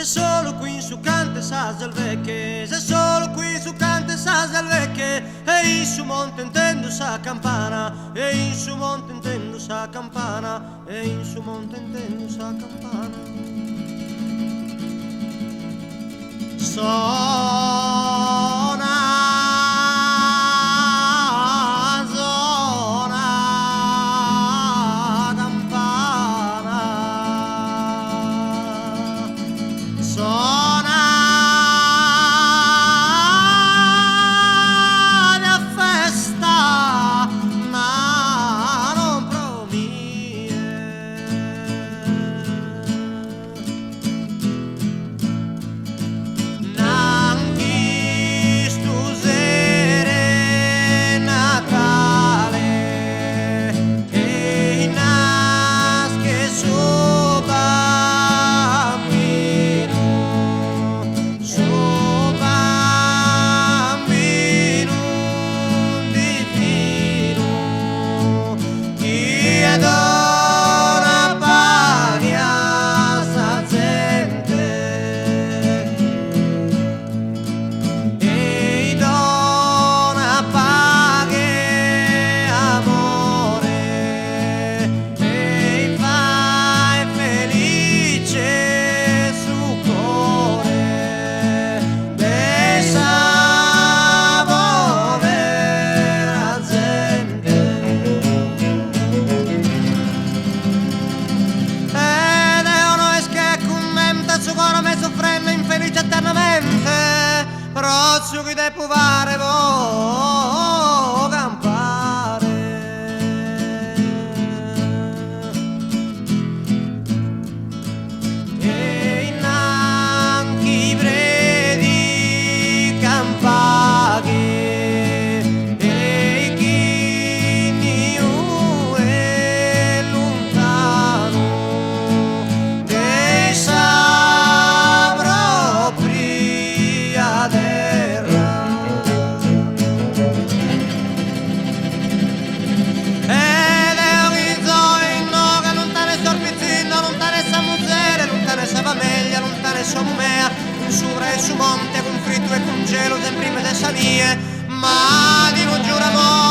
E solo qui su cante sa vecchie, se solo qui su cante sa vecchie, e in su monte intendo sa campana, e in su monte intendo sa campana, e in su monte intendo sa campana. Prozio che devo fare vo campare, e innanchi predi campaghe, e chi niu è lontano e sa propria terra. Ed è un zoino che lontane sorpizzino, lontane sa muzzere, lontane sa famiglia, lontane sa mumea, in sopra e su monte con fritto e con gelo sempre in mezzo a sanie, ma di un giuro amore